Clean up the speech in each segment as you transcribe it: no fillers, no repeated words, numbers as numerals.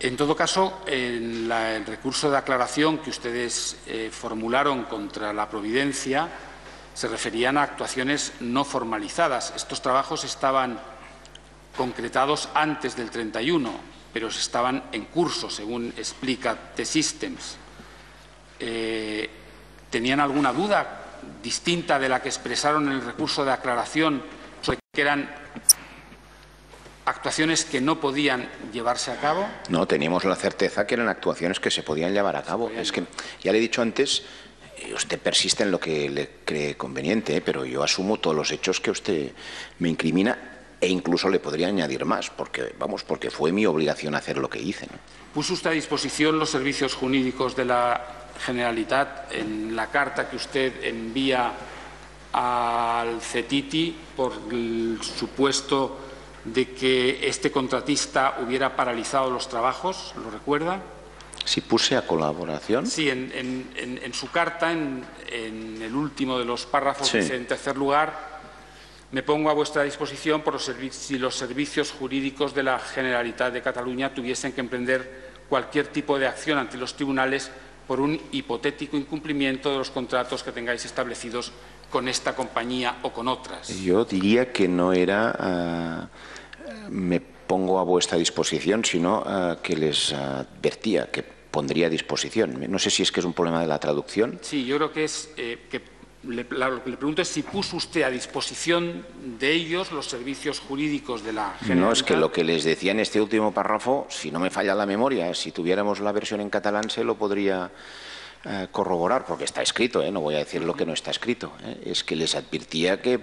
En todo caso, en el recurso de aclaración que ustedes formularon contra la Providencia se referían a actuaciones no formalizadas. Estos trabajos estaban concretados antes del 31, pero estaban en curso, según explica T-Systems. ¿Tenían alguna duda distinta de la que expresaron en el recurso de aclaración sobre que eran actuaciones que no podían llevarse a cabo? No, teníamos la certeza que eran actuaciones que se podían llevar a cabo. Es que, ya le he dicho antes, usted persiste en lo que le cree conveniente, pero yo asumo todos los hechos que usted me incrimina e incluso le podría añadir más, porque fue mi obligación hacer lo que hice, ¿no? ¿Puso usted a disposición los servicios jurídicos de la Generalitat en la carta que usted envía al CETITI por el supuesto de que este contratista hubiera paralizado los trabajos? ¿Lo recuerda? ¿Si puse a colaboración? Sí, en su carta, en el último de los párrafos, sí. Dice, en tercer lugar, me pongo a vuestra disposición por si los servicios jurídicos de la Generalitat de Cataluña tuviesen que emprender cualquier tipo de acción ante los tribunales por un hipotético incumplimiento de los contratos que tengáis establecidos con esta compañía o con otras. Yo diría que no era me pongo a vuestra disposición, sino que les advertía, que pondría a disposición. No sé si es que es un problema de la traducción. Sí, yo creo que es lo que le pregunto es si puso usted a disposición de ellos los servicios jurídicos de la Generalitat. No, es que lo que les decía en este último párrafo, si no me falla la memoria, si tuviéramos la versión en catalán se lo podría corroborar, porque está escrito, no voy a decir lo que no está escrito. Es que les advertía que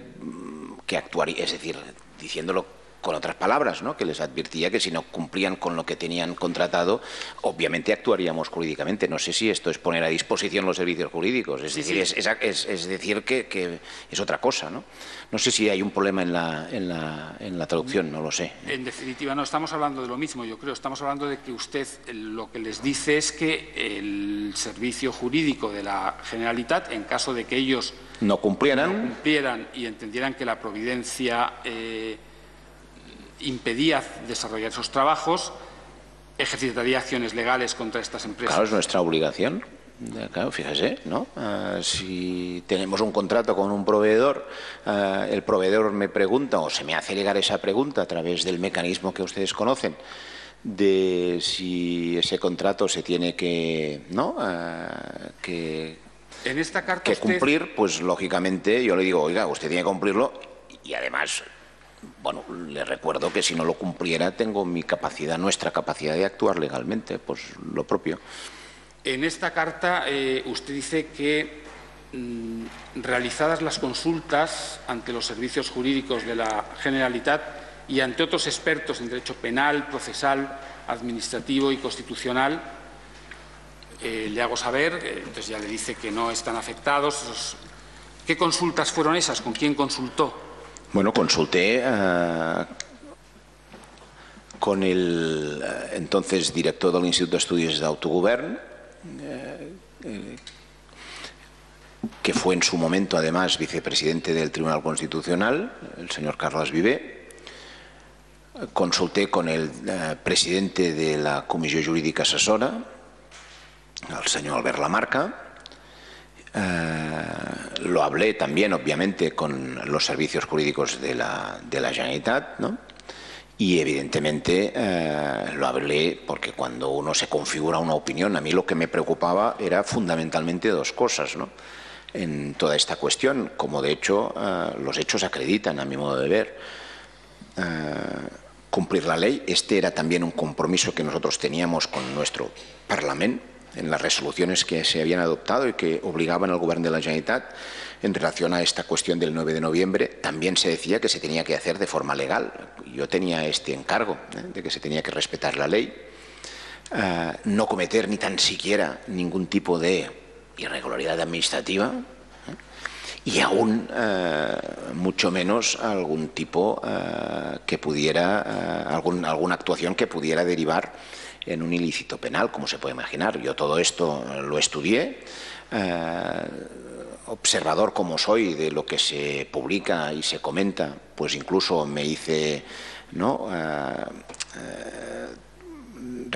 actuaría, es decir, diciéndolo con otras palabras, ¿no? Que les advertía que si no cumplían con lo que tenían contratado, obviamente actuaríamos jurídicamente. No sé si esto es poner a disposición los servicios jurídicos, es decir, es decir que es otra cosa, ¿no? No sé si hay un problema en la traducción, no lo sé. En definitiva, no estamos hablando de lo mismo, yo creo. Estamos hablando de que usted lo que les dice es que el servicio jurídico de la Generalitat, en caso de que ellos no cumplieran y entendieran que la Providencia impedía desarrollar esos trabajos, ejercitaría acciones legales contra estas empresas. Claro, es nuestra obligación. Claro, fíjese, ¿no? Si tenemos un contrato con un proveedor, el proveedor me pregunta o se me hace llegar esa pregunta a través del mecanismo que ustedes conocen de si ese contrato se tiene que, ¿no? que en esta carta cumplir, pues lógicamente yo le digo, oiga, usted tiene que cumplirlo y además, bueno, le recuerdo que si no lo cumpliera tengo mi capacidad, nuestra capacidad de actuar legalmente, pues lo propio. En esta carta usted dice que realizadas las consultas ante los servicios jurídicos de la Generalitat y ante otros expertos en derecho penal, procesal, administrativo y constitucional, le hago saber, entonces ya le dice que no están afectados. ¿Qué consultas fueron esas? ¿Con quién consultó? Bueno, consulté con el entonces director del Institut d'Estudis d'Autogovern, que fue en su momento además vicepresidente del Tribunal Constitucional, el señor Carles Viver. Consulté con el presidente de la Comissió Jurídica Assessora, el señor Albert Lamarca. Lo hablé también, obviamente, con los servicios jurídicos de la Generalitat, ¿no? Y evidentemente lo hablé porque cuando uno se configura una opinión, a mí lo que me preocupaba era fundamentalmente dos cosas, ¿no? En toda esta cuestión, como de hecho los hechos acreditan, a mi modo de ver. Cumplir la ley, este era también un compromiso que nosotros teníamos con nuestro Parlamento, en las resoluciones que se habían adoptado y que obligaban al Gobierno de la Generalitat en relación a esta cuestión del 9 de noviembre, también se decía que se tenía que hacer de forma legal. Yo tenía este encargo de que se tenía que respetar la ley, no cometer ni tan siquiera ningún tipo de irregularidad administrativa y aún mucho menos algún tipo que pudiera, alguna actuación que pudiera derivar en un ilícito penal, como se puede imaginar. Yo todo esto lo estudié, observador como soy de lo que se publica y se comenta, pues incluso me hice, ¿no?,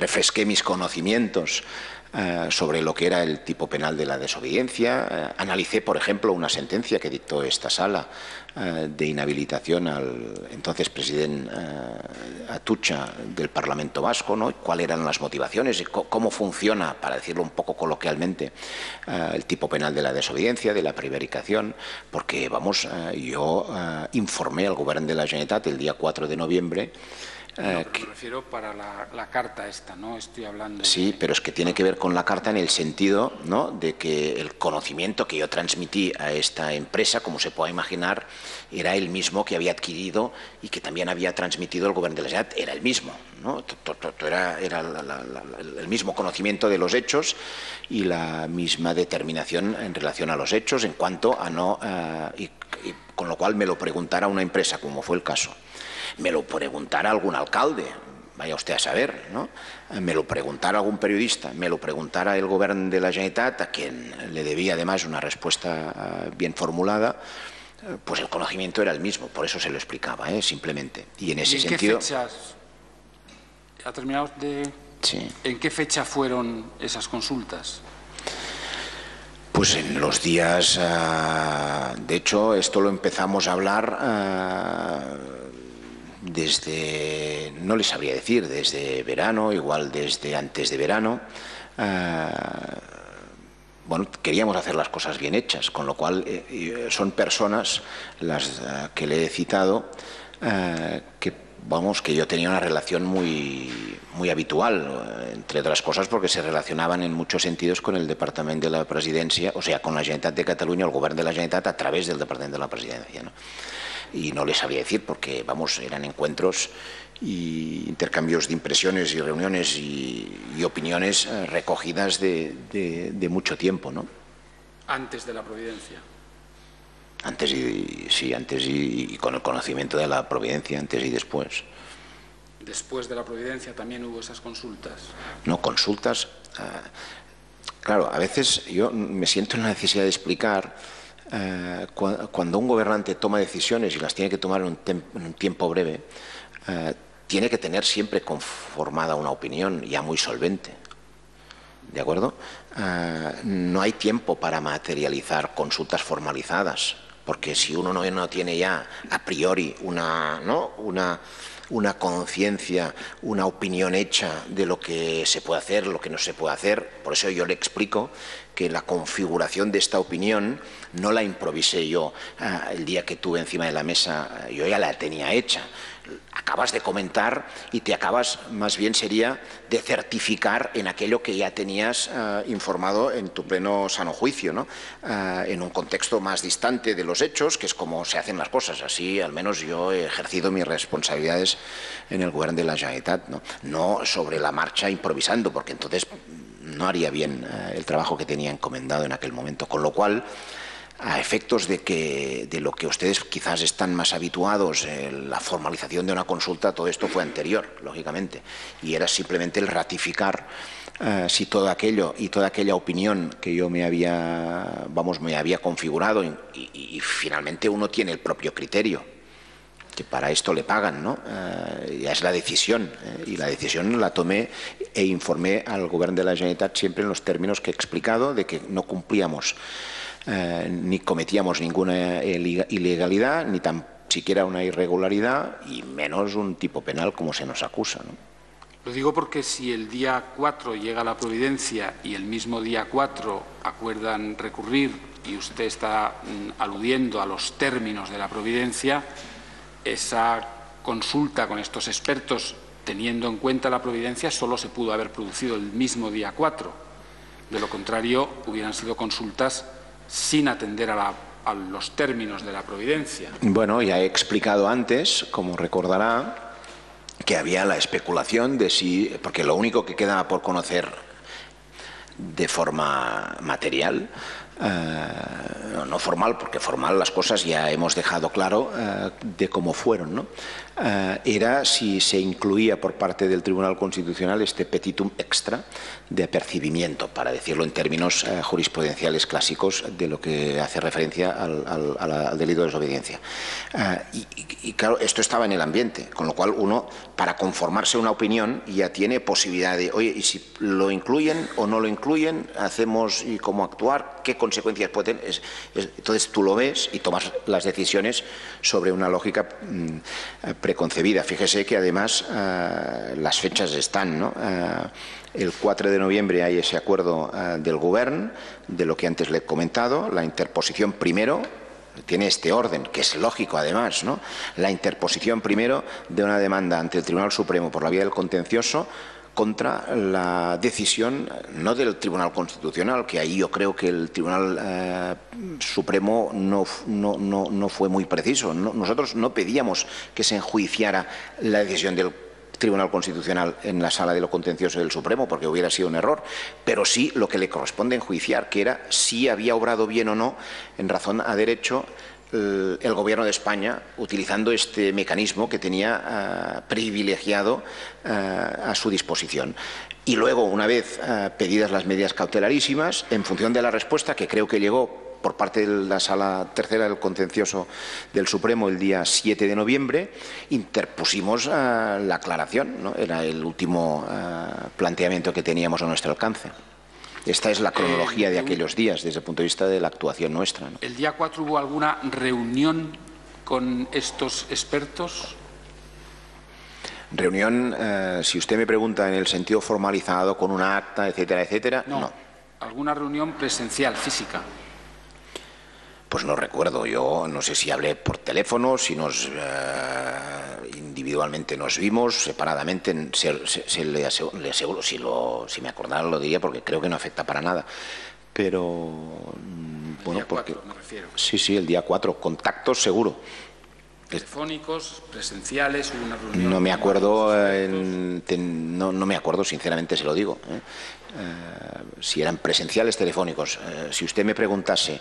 refresqué mis conocimientos sobre lo que era el tipo penal de la desobediencia. Analicé, por ejemplo, una sentencia que dictó esta sala de inhabilitación al entonces presidente Atutxa del Parlamento Vasco, ¿no? Cuáles eran las motivaciones y cómo funciona, para decirlo un poco coloquialmente, el tipo penal de la desobediencia, de la prevaricación, porque, vamos, yo informé al Govern de la Generalitat el día 4 de noviembre. No, me refiero para la carta esta, no estoy hablando... Sí, pero es que tiene que ver con la carta en el sentido, ¿no?, de que el conocimiento que yo transmití a esta empresa, como se puede imaginar, era el mismo que había adquirido y que también había transmitido el Govern de la Generalitat, era el mismo, ¿no? Era el mismo conocimiento de los hechos y la misma determinación en relación a los hechos en cuanto a no... y con lo cual me lo preguntara una empresa, como fue el caso. Me lo preguntara algún alcalde, vaya usted a saber, ¿no? Me lo preguntara algún periodista, me lo preguntara el Govern de la Generalitat, a quien le debía además una respuesta bien formulada, pues el conocimiento era el mismo, por eso se lo explicaba, simplemente. Y en ese sentido... ¿En qué fechas? ¿Ha terminado de...? Sí. ¿En qué fecha fueron esas consultas? Pues en los días... de hecho, esto lo empezamos a hablar... desde, no les sabría decir, desde verano, igual desde antes de verano. Bueno, queríamos hacer las cosas bien hechas, con lo cual son personas las que le he citado que, vamos, que yo tenía una relación muy habitual, entre otras cosas porque se relacionaban en muchos sentidos con el Departamento de la Presidencia, o sea, con la Generalitat de Cataluña, el Govern de la Generalitat, a través del Departamento de la Presidencia, ¿no? Y no les sabía decir porque, vamos, eran encuentros y intercambios de impresiones y reuniones y opiniones recogidas de mucho tiempo, ¿no? Antes de la Providencia. Antes y con el conocimiento de la Providencia, antes y después. ¿Después de la Providencia también hubo esas consultas? No, consultas. Claro, a veces yo me siento en la necesidad de explicar cuando un gobernante toma decisiones y las tiene que tomar en un tiempo breve, tiene que tener siempre conformada una opinión ya muy solvente. ¿De acuerdo? No hay tiempo para materializar consultas formalizadas, porque si uno no tiene ya a priori una conciencia, una opinión hecha de lo que se puede hacer, lo que no se puede hacer, por eso yo le explico que la configuración de esta opinión no la improvisé yo el día que tuve encima de la mesa, yo ya la tenía hecha. Acabas de comentar y te acabas, más bien sería, de certificar en aquello que ya tenías informado en tu pleno sano juicio, ¿no? En un contexto más distante de los hechos, que es como se hacen las cosas. Así, al menos yo he ejercido mis responsabilidades en el Govern de la Generalitat, ¿no? No sobre la marcha improvisando, porque entonces no haría bien el trabajo que tenía encomendado en aquel momento. Con lo cual, a efectos de lo que ustedes quizás están más habituados, la formalización de una consulta, todo esto fue anterior, lógicamente, y era simplemente el ratificar si todo aquello y toda aquella opinión que yo me había configurado y finalmente uno tiene el propio criterio, que para esto le pagan, ¿no? Ya es la decisión, y la decisión la tomé e informé al Govern de la Generalitat siempre en los términos que he explicado, de que no cumplíamos ni cometíamos ninguna ilegalidad, ni tan siquiera una irregularidad, y menos un tipo penal como se nos acusa, ¿no? Lo digo porque si el día 4 llega la Providencia y el mismo día 4 acuerdan recurrir y usted está aludiendo a los términos de la Providencia, esa consulta con estos expertos, teniendo en cuenta la Providencia, solo se pudo haber producido el mismo día 4. De lo contrario, hubieran sido consultas sin atender a los términos de la Providencia. Bueno, ya he explicado antes, como recordará, que había la especulación de si, porque lo único que queda por conocer de forma material no formal, porque formal las cosas ya hemos dejado claro de cómo fueron, ¿no? Era si se incluía por parte del Tribunal Constitucional este petitum extra de apercibimiento, para decirlo en términos jurisprudenciales clásicos de lo que hace referencia al delito de desobediencia. Y claro, esto estaba en el ambiente, con lo cual uno, para conformarse a una opinión, ya tiene posibilidad de, oye, ¿y si lo incluyen o no lo incluyen? ¿Hacemos y cómo actuar? ¿Qué consecuencias puede tener? Entonces tú lo ves y tomas las decisiones sobre una lógica preconcebida. Fíjese que además las fechas están, ¿no? El 4 de noviembre hay ese acuerdo del Govern, de lo que antes le he comentado, la interposición primero, tiene este orden, que es lógico además, ¿no? La interposición primero de una demanda ante el Tribunal Supremo por la vía del contencioso contra la decisión, no del Tribunal Constitucional, que ahí yo creo que el Tribunal Supremo no fue muy preciso. Nosotros no pedíamos que se enjuiciara la decisión del Tribunal Constitucional en la sala de lo contencioso del Supremo, porque hubiera sido un error, pero sí lo que le corresponde enjuiciar, que era si había obrado bien o no, en razón a derecho, el Gobierno de España, utilizando este mecanismo que tenía privilegiado a su disposición. Y luego, una vez pedidas las medidas cautelarísimas, en función de la respuesta que creo que llegó por parte de la Sala Tercera del Contencioso del Supremo el día 7 de noviembre, interpusimos la aclaración, ¿no? Era el último planteamiento que teníamos a nuestro alcance. Esta es la cronología de aquellos días, desde el punto de vista de la actuación nuestra, ¿no? ¿El día 4 hubo alguna reunión con estos expertos? Reunión, si usted me pregunta en el sentido formalizado, con una acta, etcétera, etcétera, no. ¿Alguna reunión presencial, física? Pues no recuerdo, yo no sé si hablé por teléfono, si individualmente nos vimos, separadamente, le aseguro, si me acordara lo diría, porque creo que no afecta para nada. Pero, bueno, porque... 4, me refiero. Sí, el día 4, contactos seguro. ¿Telefónicos, presenciales, hubo una reunión? No me acuerdo, no me acuerdo, sinceramente se lo digo. Si eran presenciales, telefónicos. Si usted me preguntase,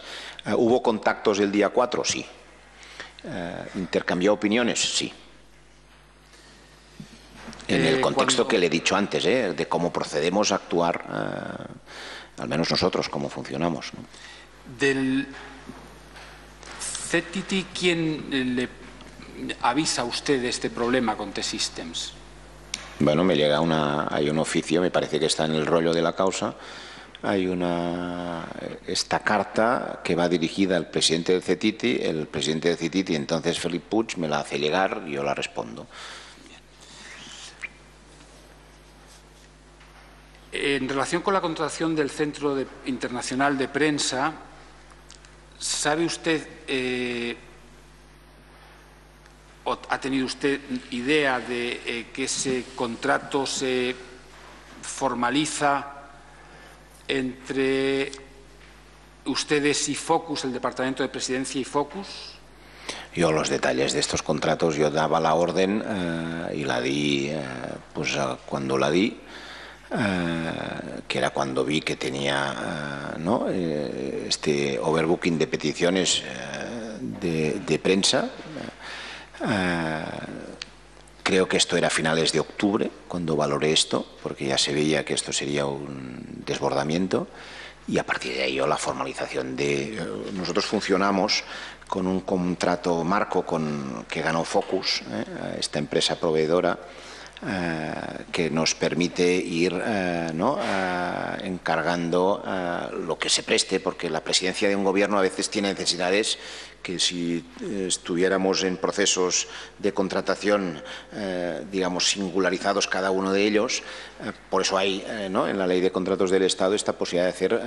¿hubo contactos el día 4? Sí. ¿Intercambió opiniones? Sí. En el contexto que le he dicho antes, de cómo procedemos a actuar, al menos nosotros, cómo funcionamos, ¿no? Del CTT, ¿quién le avisa a usted de este problema con T-Systems? Bueno, me llega hay un oficio, me parece que está en el rollo de la causa, hay esta carta que va dirigida al presidente del CETITI, el presidente del CETITI, entonces Felip Puig, me la hace llegar y yo la respondo. En relación con la contratación del Centro Internacional de Prensa, ¿sabe usted o ha tenido usted idea de que ese contrato se formaliza entre ustedes y Focus, el Departamento de Presidencia y Focus? Yo los detalles de estos contratos, yo daba la orden y la di pues cuando la di, que era cuando vi que tenía este overbooking de peticiones de prensa. Creo que esto era a finales de octubre cuando valoré esto, porque ya se veía que esto sería un desbordamiento, y a partir de ahí la formalización de... Nosotros funcionamos con un contrato marco que ganó Focus, esta empresa proveedora, que nos permite ir encargando lo que se preste, porque la presidencia de un gobierno a veces tiene necesidades que si estuviéramos en procesos de contratación, digamos, singularizados cada uno de ellos, por eso hay en la Ley de Contratos del Estado esta posibilidad de hacer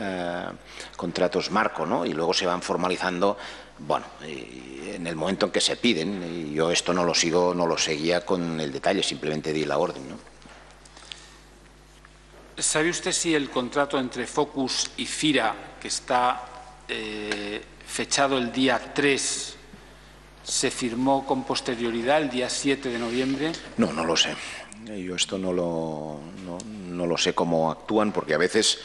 contratos marco, ¿no? Y luego se van formalizando, bueno, en el momento en que se piden. Y yo esto no lo seguía con el detalle, simplemente di la orden, ¿no? ¿Sabe usted si el contrato entre Focus y FIRA, que está fechado el día 3, se firmó con posterioridad, el día 7 de noviembre? No lo sé. Yo esto no lo sé cómo actúan, porque a veces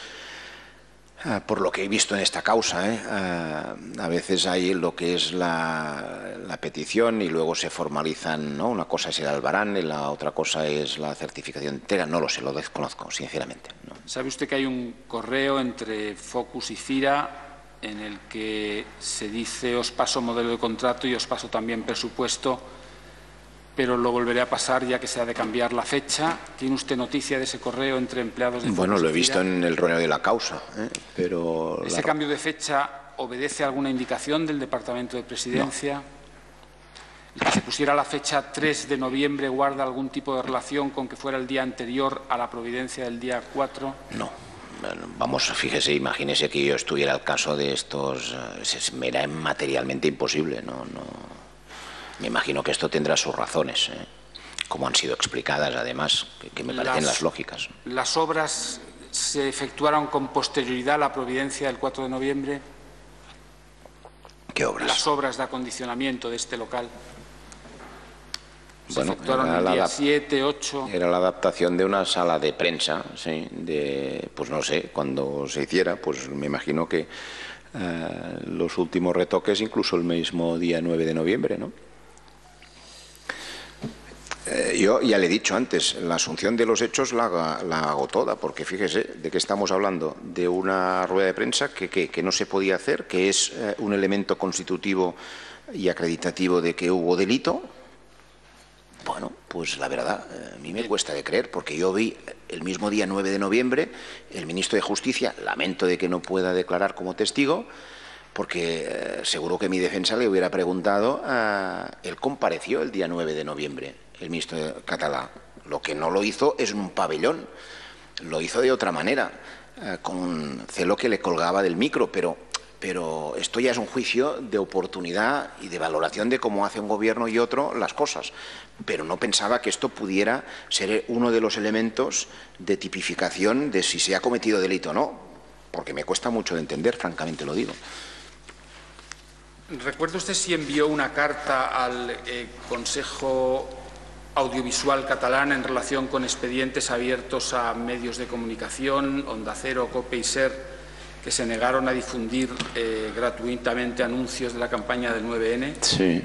por lo que he visto en esta causa. A veces hay lo que es la petición y luego se formalizan, ¿no? Una cosa es el albarán y la otra cosa es la certificación de entrega. No lo sé, lo desconozco, sinceramente, ¿no? ¿Sabe usted que hay un correo entre Focus y FIRA en el que se dice os paso modelo de contrato y os paso también presupuesto, pero lo volveré a pasar ya que se ha de cambiar la fecha? ¿Tiene usted noticia de ese correo entre empleados de Focus? Bueno, lo he visto en el rollo de la causa, pero... ¿Ese cambio de fecha obedece a alguna indicación del Departamento de Presidencia? No. ¿El que se pusiera la fecha 3 de noviembre guarda algún tipo de relación con que fuera el día anterior a la providencia del día 4? No. Vamos, fíjese, imagínese que yo estuviera al caso de estos... Me era materialmente imposible, no... Me imagino que esto tendrá sus razones, como han sido explicadas, además, que me parecen las lógicas. ¿Las obras se efectuaron con posterioridad a la providencia del 4 de noviembre? ¿Qué obras? Las obras de acondicionamiento de este local. Se bueno, efectuaron el día 7, 8... Era la adaptación de una sala de prensa, sí, pues no sé, cuando se hiciera, pues me imagino que los últimos retoques incluso el mismo día 9 de noviembre, ¿no? Yo ya le he dicho antes, la asunción de los hechos la hago toda, porque fíjese de qué estamos hablando, de una rueda de prensa que no se podía hacer, que es un elemento constitutivo y acreditativo de que hubo delito. Bueno, pues la verdad, a mí me cuesta de creer, porque yo vi el mismo día 9 de noviembre, el ministro de Justicia, lamento de que no pueda declarar como testigo, porque seguro que mi defensa le hubiera preguntado, él compareció el día 9 de noviembre, el ministro catalán. Lo que no lo hizo es en un pabellón, lo hizo de otra manera, con un celo que le colgaba del micro, pero esto ya es un juicio de oportunidad y de valoración de cómo hace un gobierno y otro las cosas. Pero no pensaba que esto pudiera ser uno de los elementos de tipificación de si se ha cometido delito o no, porque me cuesta mucho de entender, francamente lo digo. ¿Recuerda usted si envió una carta al Consejo Audiovisual catalán en relación con expedientes abiertos a medios de comunicación, Onda Cero, COPE y SER, que se negaron a difundir gratuitamente anuncios de la campaña del 9N? Sí.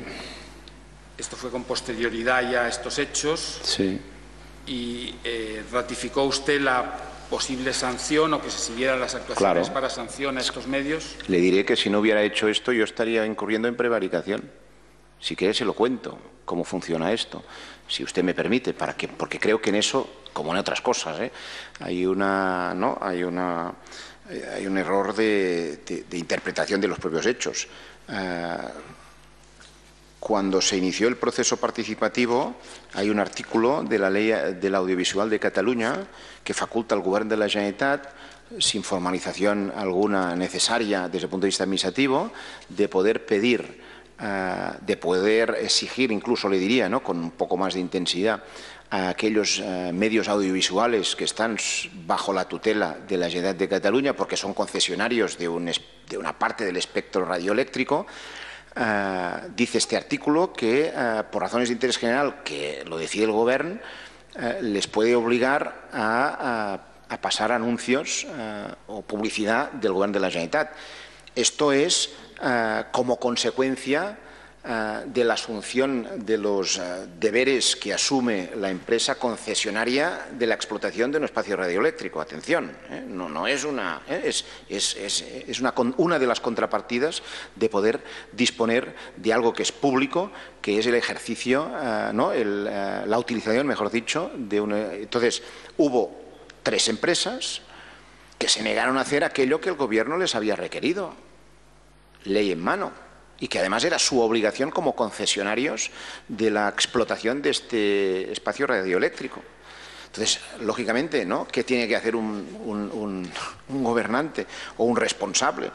Esto fue con posterioridad ya a estos hechos. Sí. ¿Y ratificó usted la posible sanción o que se siguieran las actuaciones para sanción a estos medios? Le diré que si no hubiera hecho esto yo estaría incurriendo en prevaricación. Si quiere se lo cuento, cómo funciona esto, si usted me permite, porque creo que en eso, como en otras cosas, hay un error de interpretación de los propios hechos. Cuando se inició el proceso participativo, hay un artículo de la Ley del Audiovisual de Cataluña que faculta al Govern de la Generalitat, sin formalización alguna necesaria desde el punto de vista administrativo, de poder pedir, de poder exigir, incluso le diría, ¿no?, con un poco más de intensidad, a aquellos medios audiovisuales que están bajo la tutela de la Generalitat de Cataluña, porque son concesionarios de una parte del espectro radioeléctrico. Dice este artículo que por razones de interés general, que lo decide el Govern, les puede obligar a pasar anuncios o publicidad del Govern de la Generalitat. Esto es como consecuencia de la asunción de los deberes que asume la empresa concesionaria de la explotación de un espacio radioeléctrico. Atención, no es una, es una de las contrapartidas de poder disponer de algo que es público, que es el ejercicio, la utilización, mejor dicho, de una. Entonces, hubo 3 empresas que se negaron a hacer aquello que el Gobierno les había requerido, ley en mano, y que además era su obligación como concesionarios de la explotación de este espacio radioeléctrico. Entonces, lógicamente, ¿no?, ¿qué tiene que hacer un gobernante o un responsable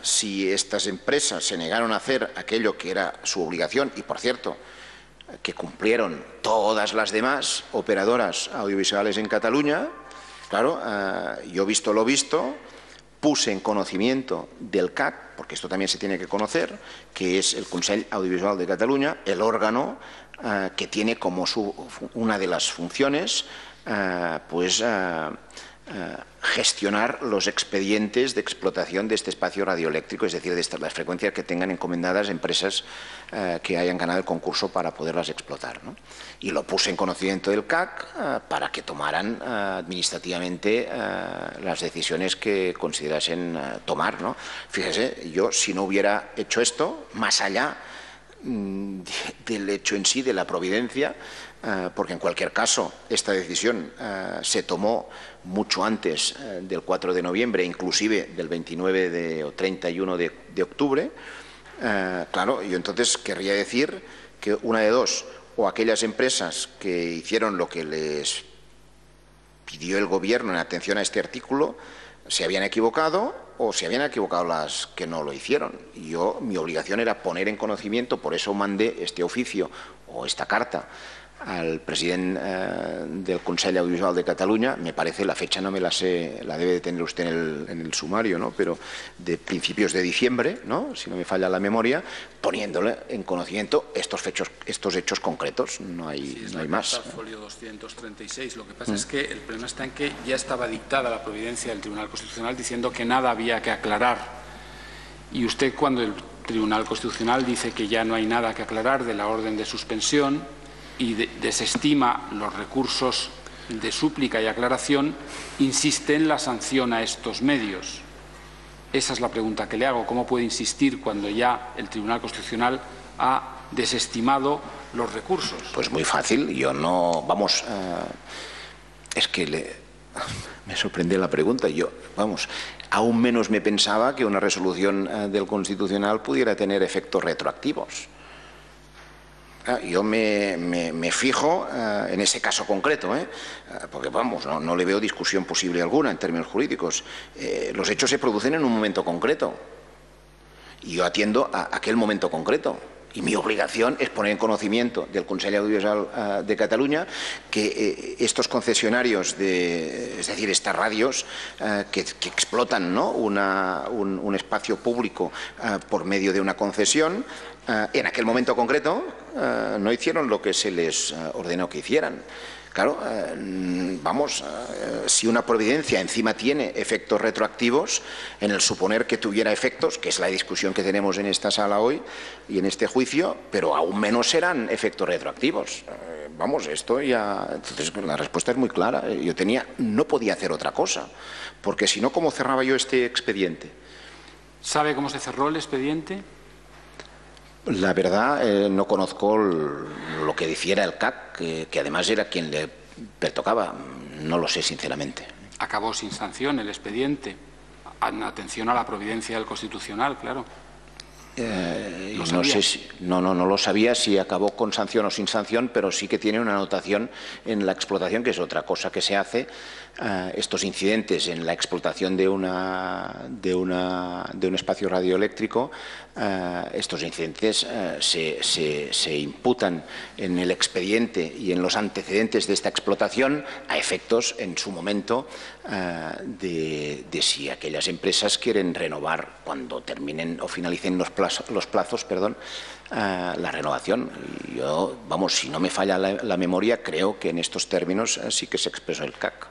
si estas empresas se negaron a hacer aquello que era su obligación y, por cierto, que cumplieron todas las demás operadoras audiovisuales en Cataluña? Claro, yo visto lo visto, puse en conocimiento del CAC, porque esto también se tiene que conocer, que es el Consell Audiovisual de Cataluña, el órgano que tiene como una de las funciones gestionar los expedientes de explotación de este espacio radioeléctrico, es decir, de las frecuencias que tengan encomendadas empresas que hayan ganado el concurso para poderlas explotar, ¿no? Y lo puse en conocimiento del CAC para que tomaran administrativamente las decisiones que considerasen tomar, ¿no? Fíjese, yo si no hubiera hecho esto, más allá del hecho en sí, de la providencia, porque en cualquier caso esta decisión se tomó mucho antes del 4 de noviembre, inclusive del 29 o 31 de octubre, claro, yo entonces querría decir que una de dos, o aquellas empresas que hicieron lo que les pidió el Gobierno en atención a este artículo se habían equivocado, o se habían equivocado las que no lo hicieron. Mi obligación era poner en conocimiento, por eso mandé este oficio o esta carta al presidente del Consell Audiovisual de Cataluña. Me parece, la fecha no me la sé, la debe de tener usted en el sumario, ¿no? Pero de principios de diciembre, ¿no? Si no me falla la memoria, poniéndole en conocimiento estos hechos concretos. No hay más. Folio 236. Lo que pasa es que el problema está en que ya estaba dictada la providencia del Tribunal Constitucional diciendo que nada había que aclarar. Y usted, cuando el Tribunal Constitucional dice que ya no hay nada que aclarar de la orden de suspensión y desestima los recursos de súplica y aclaración, insiste en la sanción a estos medios. Esa es la pregunta que le hago. ¿Cómo puede insistir cuando ya el Tribunal Constitucional ha desestimado los recursos? Pues muy fácil. Yo no... Vamos... es que me sorprende la pregunta. Aún menos me pensaba que una resolución del Constitucional pudiera tener efectos retroactivos. Yo me fijo en ese caso concreto, porque no le veo discusión posible alguna en términos jurídicos. Los hechos se producen en un momento concreto y yo atiendo a aquel momento concreto. Y mi obligación es poner en conocimiento del Consell Audiovisual de Cataluña que estos concesionarios, es decir, estas radios que explotan, ¿no?, un espacio público por medio de una concesión, en aquel momento concreto no hicieron lo que se les ordenó que hicieran. Claro, si una providencia encima tiene efectos retroactivos, en el suponer que tuviera efectos, que es la discusión que tenemos en esta sala hoy y en este juicio, pero aún menos serán efectos retroactivos. Esto ya... Entonces la respuesta es muy clara. No podía hacer otra cosa, porque si no, ¿cómo cerraba yo este expediente? ¿Sabe cómo se cerró el expediente? La verdad, no conozco lo que decidiera el CAC, que además era quien le pertocaba. No lo sé, sinceramente. Acabó sin sanción el expediente. Atención a la providencia del Constitucional, claro. No sé no lo sabía si acabó con sanción o sin sanción, pero sí que tiene una anotación en la explotación, que es otra cosa que se hace. Estos incidentes en la explotación de un espacio radioeléctrico, estos incidentes se imputan en el expediente y en los antecedentes de esta explotación a efectos, en su momento, de si aquellas empresas quieren renovar cuando terminen o finalicen los plazos, la renovación. Yo, si no me falla la memoria, creo que en estos términos sí que se expresó el CAC.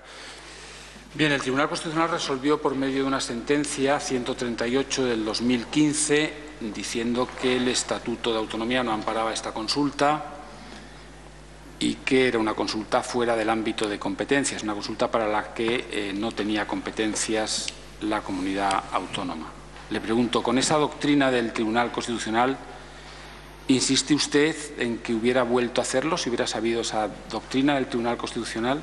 Bien, el Tribunal Constitucional resolvió por medio de una sentencia 138 del 2015 diciendo que el Estatuto de Autonomía no amparaba esta consulta y que era una consulta fuera del ámbito de competencias, una consulta para la que no tenía competencias la comunidad autónoma. Le pregunto, con esa doctrina del Tribunal Constitucional, ¿insiste usted en que hubiera vuelto a hacerlo si hubiera sabido esa doctrina del Tribunal Constitucional?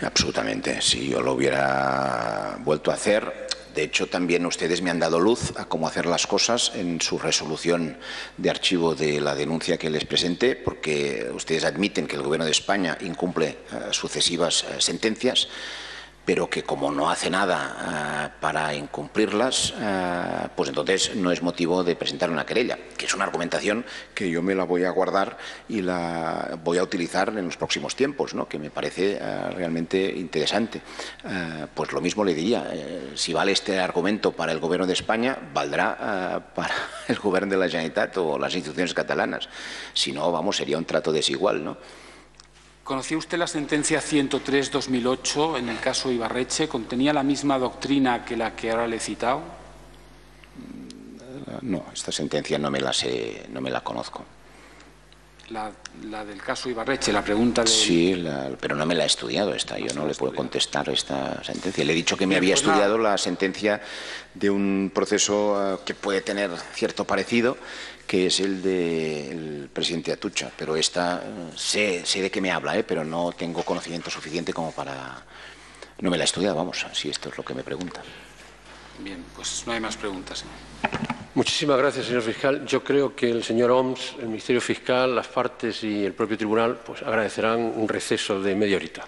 Absolutamente. Si yo lo hubiera vuelto a hacer, de hecho también ustedes me han dado luz a cómo hacer las cosas en su resolución de archivo de la denuncia que les presenté, porque ustedes admiten que el Gobierno de España incumple sucesivas sentencias, pero que como no hace nada para incumplirlas, pues entonces no es motivo de presentar una querella, que es una argumentación que yo me la voy a guardar y la voy a utilizar en los próximos tiempos, ¿no?, que me parece realmente interesante. Pues lo mismo le diría, si vale este argumento para el Gobierno de España, valdrá para el Gobierno de la Generalitat o las instituciones catalanas. Si no, sería un trato desigual, ¿no? ¿Conocía usted la sentencia 103-2008 en el caso Ibarretxe? ¿Contenía la misma doctrina que la que ahora le he citado? No, esta sentencia no me la sé, no me la conozco. La del caso Ibarretxe, la pregunta de... Sí, pero no me la he estudiado esta. Yo no le puedo contestar esta sentencia. Le he dicho que me Bien, había pues estudiado nada. la sentencia de un proceso que puede tener cierto parecido, que es el del presidente Atutxa. Pero esta sé de qué me habla, pero no tengo conocimiento suficiente como para... No me la he estudiado, vamos, si esto es lo que me pregunta. Bien, pues no hay más preguntas. Muchísimas gracias, señor fiscal. Yo creo que el señor Homs, el Ministerio Fiscal, las partes y el propio tribunal pues agradecerán un receso de media horita.